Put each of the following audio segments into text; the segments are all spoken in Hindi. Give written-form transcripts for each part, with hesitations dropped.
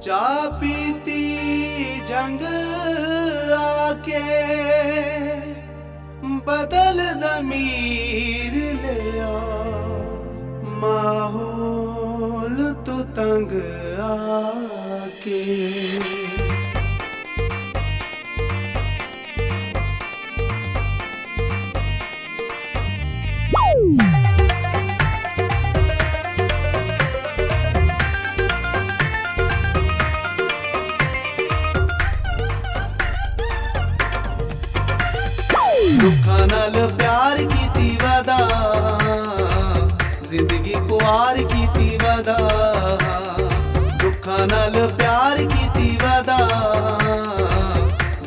चाह पीती जंग आके बदल ज़मीर लिया, माहौल तो तंग आके। दुखा नाल प्यार कीती वादा, जिंदगी खुआर कीती वादा। दुखा नाल प्यार कीती वादा,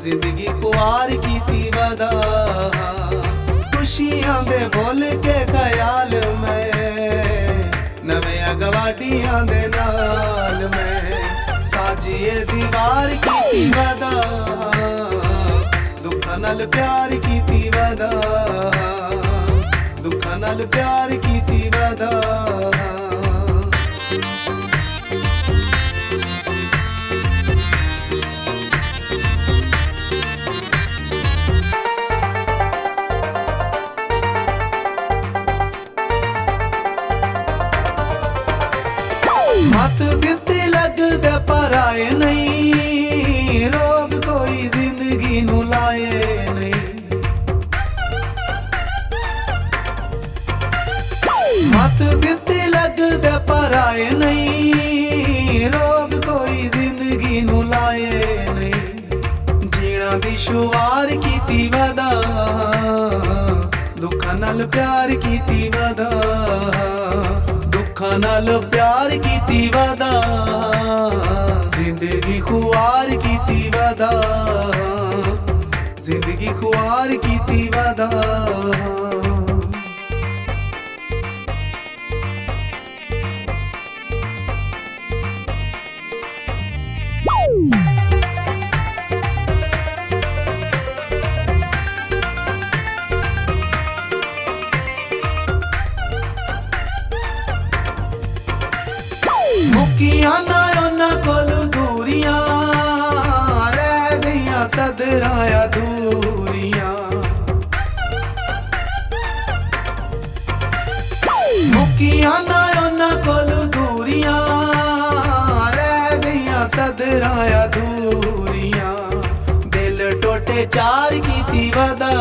जिंदगी खुआर कीती वादा। खुशियां दे बोल के ख्याल में, नवे गवाटियां दे नाल में साजिए दीवार कीती वादा। दुखा नाल प्यार कीती वादा, दुखा नाल प्यार कीती वादा। मत दित्ती लगदे पर आए नहीं, रोग कोई जिंदगी नू लाए नहीं। मत दित्ती लगदे पर आए नहीं, रोग कोई जिंदगी नू लाए नहीं। जीना दी शुरुआत कीती वादा, दुखा नाल प्यार कीती वादा। दुखा नाल प्यार कीती वादा, जिंदगी खुआर कीती वादा। जिंदगी खुआर कीती वादा। मुकिया ना उन्हां कोल दूरियां, रह गईयां सदरां अधूरियां। मुकिया ना उन्हां कोल दूरियां, रह गईयां सदरां अधूरियां। दिल टोटे चार कीती वादा,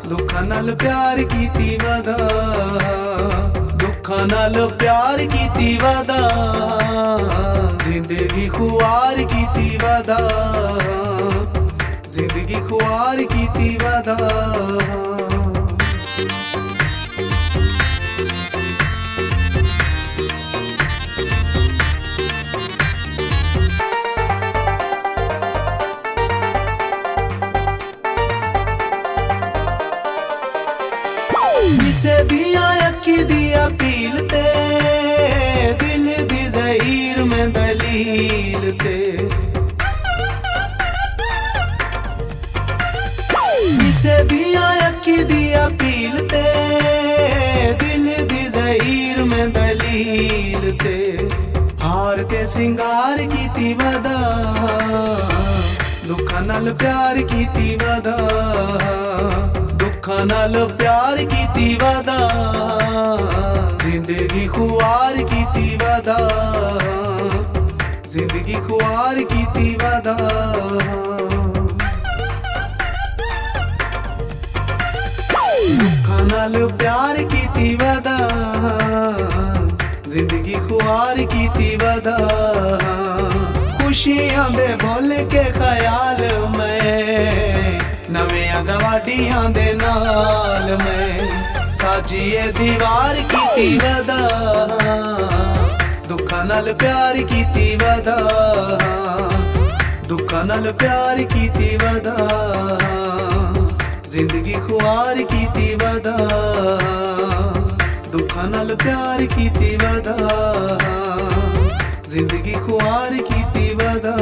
दुखा नाल प्यार कीती वादा। दुखा नाल प्यार कीती वादा, जिंदगी खुआर कीती वादा। जिंदगी खुआर कीती वादा। किसे दिया अखी दी अपील ते, दिल दी ज़हीर में दलील ते। किसे दिया अखी दी अपील ते, दिल दी ज़हीर में दलील ते। हार ते सिंगार कीती वादा, दुखा नाल प्यार कीती वादा। दुखा नाल प्यार कीती वादा, जिंदगी खुआर कीती वादा। जिंदगी खुआर कीती वादा। दुखा नाल प्यार कीती वादा, जिंदगी खुआर कीती वादा। खुशियां दे बोल के ख्याल में, नवे गवाटियां दे नाल में साजिए दीवार कीती वादा। दुखा नाल प्यार कीती वादा, दुखा नाल प्यार कीती वादा। जिंदगी खुआर कीती वादा, दुखा नाल प्यार कीती वादा। जिंदगी खुआर कीती वादा।